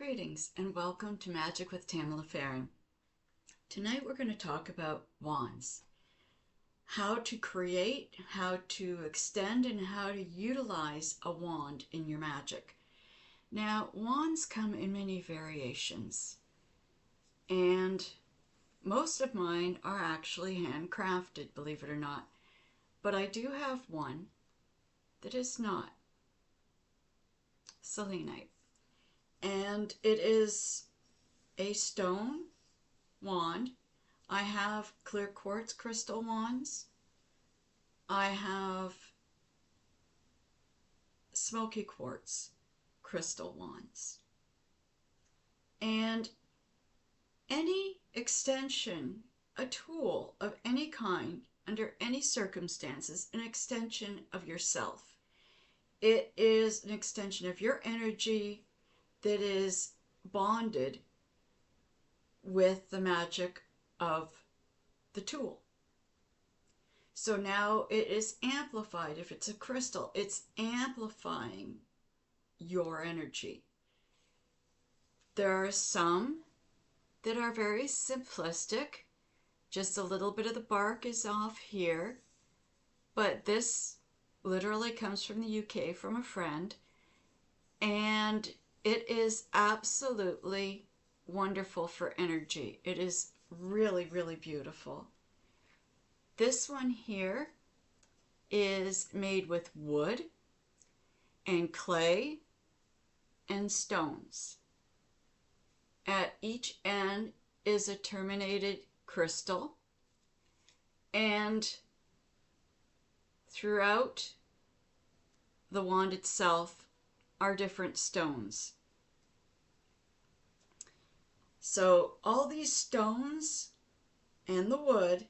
Greetings and welcome to Magic with Tamala Farron. Tonight we're going to talk about wands. How to create, how to extend, and how to utilize a wand in your magic. Now, wands come in many variations, and most of mine are actually handcrafted, believe it or not. But I do have one that is not selenite. And it is a stone wand. I have clear quartz crystal wands. I have smoky quartz crystal wands. And any extension, a tool of any kind, under any circumstances, an extension of yourself. It is an extension of your energy that is bonded with the magic of the tool. So now it is amplified. If it's a crystal, it's amplifying your energy. There are some that are very simplistic. Just a little bit of the bark is off here. But this literally comes from the UK from a friend. And it is absolutely wonderful for energy. It is really, really beautiful. This one here is made with wood and clay and stones. At each end is a terminated crystal, and throughout the wand itself are different stones. So all these stones and the wood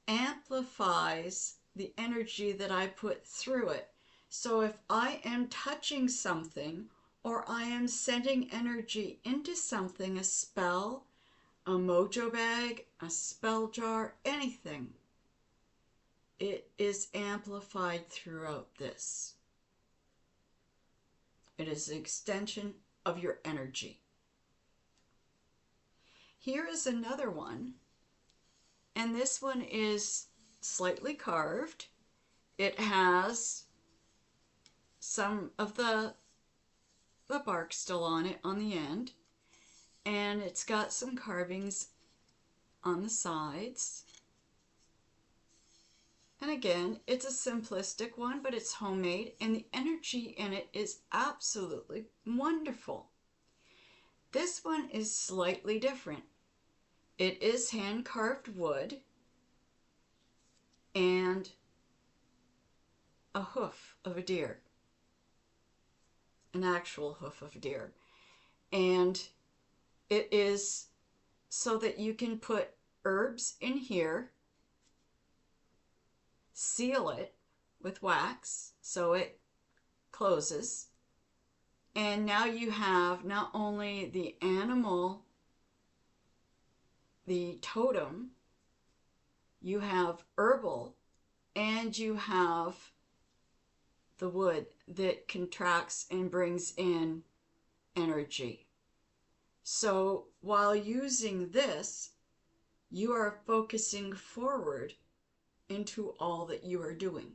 amplifies the energy that I put through it. So if I am touching something or I am sending energy into something, a spell, a mojo bag, a spell jar, anything, it is amplified throughout this. It is an extension of your energy. Here is another one, and this one is slightly carved. It has some of the bark still on it on the end, and it's got some carvings on the sides. And again, it's a simplistic one, but it's homemade, and the energy in it is absolutely wonderful. This one is slightly different. It is hand-carved wood and a hoof of a deer, an actual hoof of a deer. And it is so that you can put herbs in here, seal it with wax so it closes, and now you have not only the animal, the totem, you have herbal, and you have the wood that contracts and brings in energy. So while using this, you are focusing forward into all that you are doing.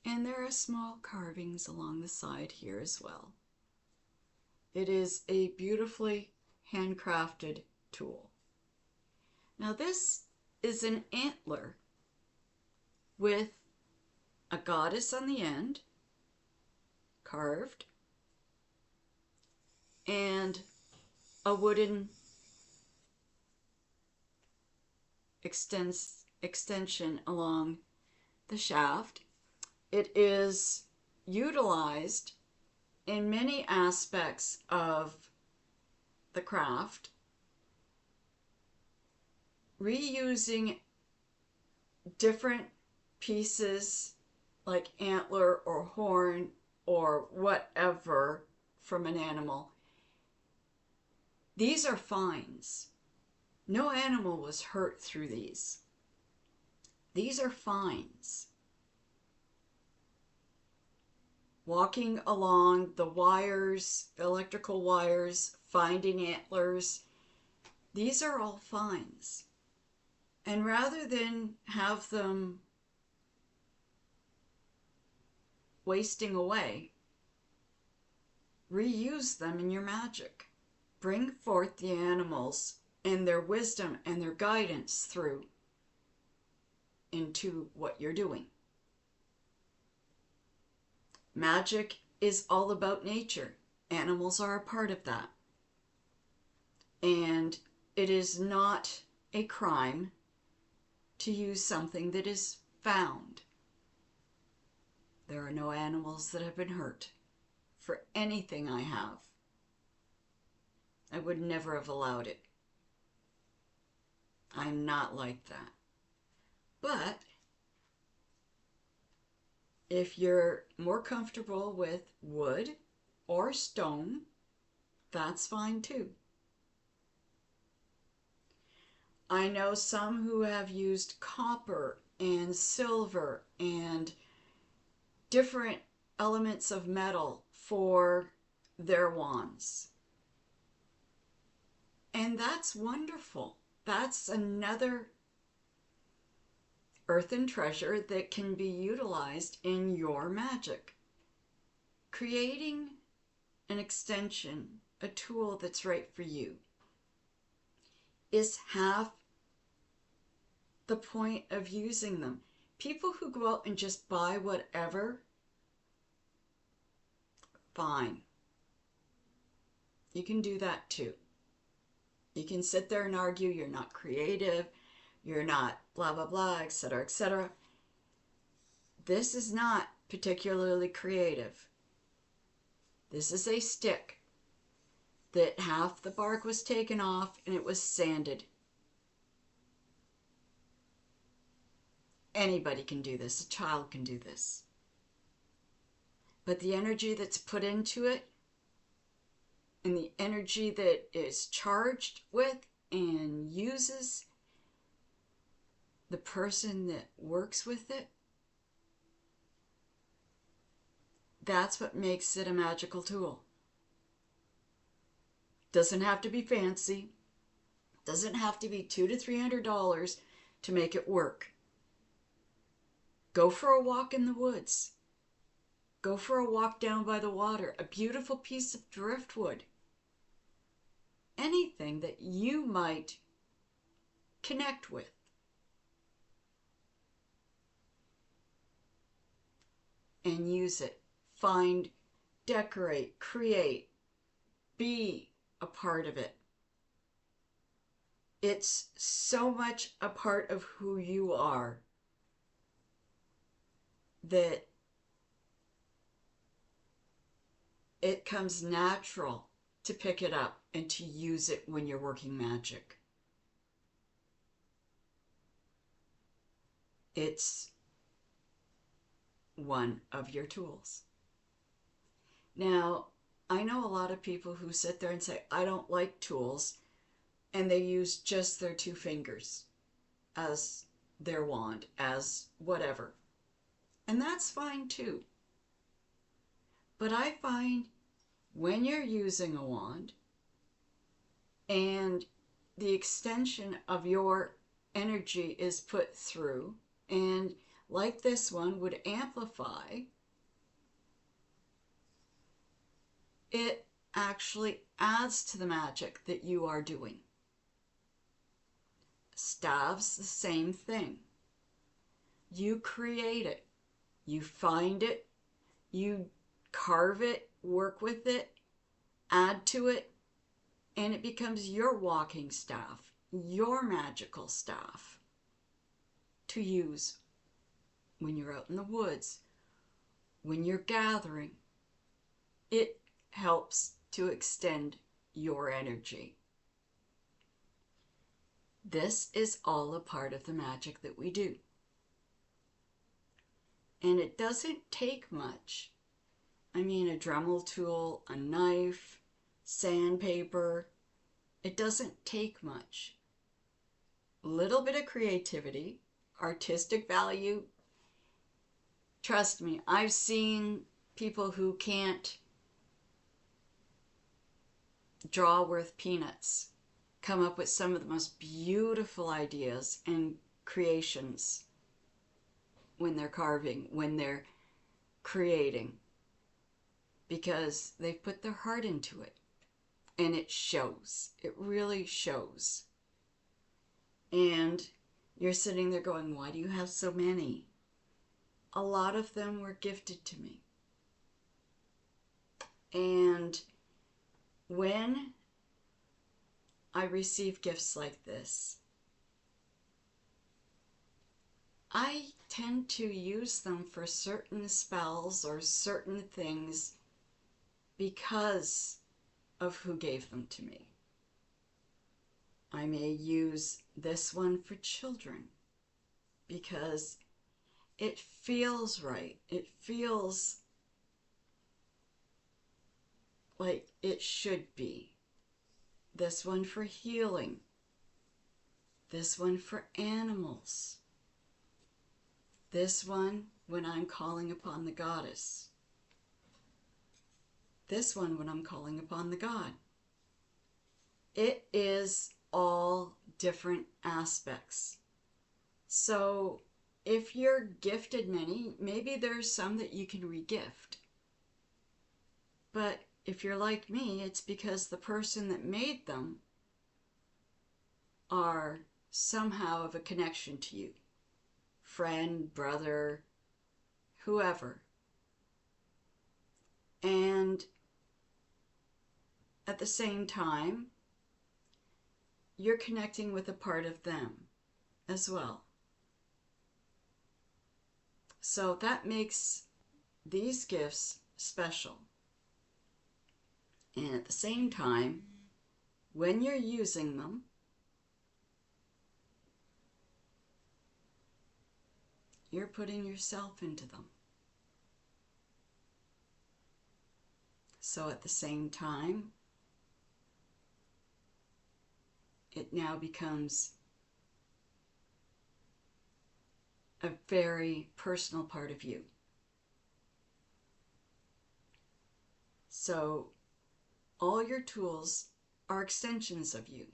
And there are small carvings along the side here as well. It is a beautifully handcrafted tool. Now this is an antler with a goddess on the end, carved, and a wooden extension along the shaft. It is utilized in many aspects of the craft, reusing different pieces like antler or horn or whatever from an animal. These are finds. No animal was hurt through these. These are finds. walking along the wires, electrical wires, finding antlers. These are all finds. And rather than have them wasting away, reuse them in your magic. Bring forth the animals and their wisdom and their guidance through into what you're doing. Magic is all about nature. Animals are a part of that. And it is not a crime to use something that is found. There are no animals that have been hurt for anything I have. I would never have allowed it. I'm not like that. But if you're more comfortable with wood or stone, that's fine too. I know some who have used copper and silver and different elements of metal for their wands. And that's wonderful. That's another earthen treasure that can be utilized in your magic. Creating an extension, a tool that's right for you, is half the point of using them. People who go out and just buy whatever, fine. You can do that too. You can sit there and argue you're not creative, you're not blah, blah, blah, etc., etc. This is not particularly creative. This is a stick that half the bark was taken off and it was sanded. Anybody can do this. A child can do this. But the energy that's put into it and the energy that is charged with and uses the person that works with it, that's what makes it a magical tool. Doesn't have to be fancy. Doesn't have to be $200 to $300 to make it work. Go for a walk in the woods. Go for a walk down by the water. A beautiful piece of driftwood. Anything that you might connect with. And use it. Find, decorate, create, be a part of it. It's so much a part of who you are that it comes natural to pick it up and to use it when you're working magic. It's one of your tools. Now, I know a lot of people who sit there and say, I don't like tools, and they use just their 2 fingers as their wand, as whatever. And that's fine too. But I find when you're using a wand and the extension of your energy is put through, and like this one would amplify, it actually adds to the magic that you are doing. Staves, the same thing. You create it. You find it. You carve it, work with it, add to it, and it becomes your walking staff, your magical staff to use when you're out in the woods, when you're gathering. It helps to extend your energy. This is all a part of the magic that we do. And it doesn't take much. I mean, a Dremel tool, a knife, sandpaper. It doesn't take much. A little bit of creativity, artistic value. Trust me, I've seen people who can't draw worth peanuts come up with some of the most beautiful ideas and creations when they're carving, when they're creating, because they've put their heart into it. And it shows. It really shows. And you're sitting there going, why do you have so many? A lot of them were gifted to me. And when I receive gifts like this, I tend to use them for certain spells or certain things because of who gave them to me. I may use this one for children because it feels right. It feels like it should be. This one for healing. This one for animals. This one when I'm calling upon the goddess. This one when I'm calling upon the god. It is all different aspects. So if you're gifted many, maybe there's some that you can regift. But if you're like me, it's because the person that made them are somehow of a connection to you. Friend, brother, whoever. And at the same time, you're connecting with a part of them as well. So that makes these gifts special. And at the same time, when you're using them, you're putting yourself into them. So at the same time, it now becomes a very personal part of you. So all your tools are extensions of you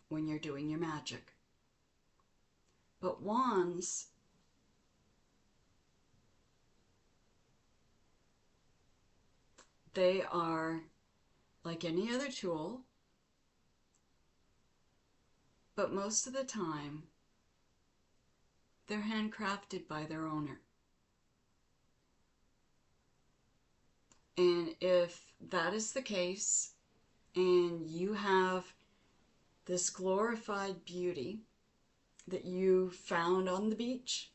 when you're doing your magic. But wands they are like any other tool, but most of the time they're handcrafted by their owner. And if that is the case, and you have this glorified beauty that you found on the beach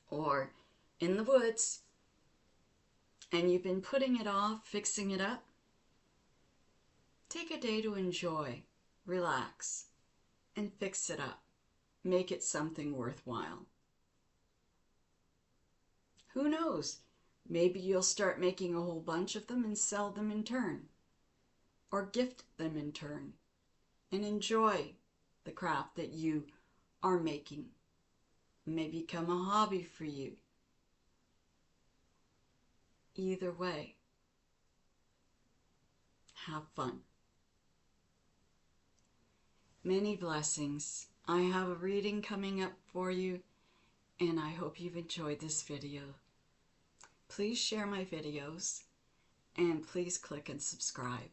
or in the woods, and you've been putting it off, fixing it up, take a day to enjoy, relax, and fix it up. Make it something worthwhile. Who knows? Maybe you'll start making a whole bunch of them and sell them in turn, or gift them in turn, and enjoy the craft that you are making. It may become a hobby for you. Either way, have fun. Many blessings. I have a reading coming up for you, and I hope you've enjoyed this video. Please share my videos, and please click and subscribe.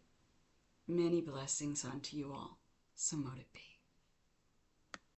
Many blessings unto you all. So mote it be.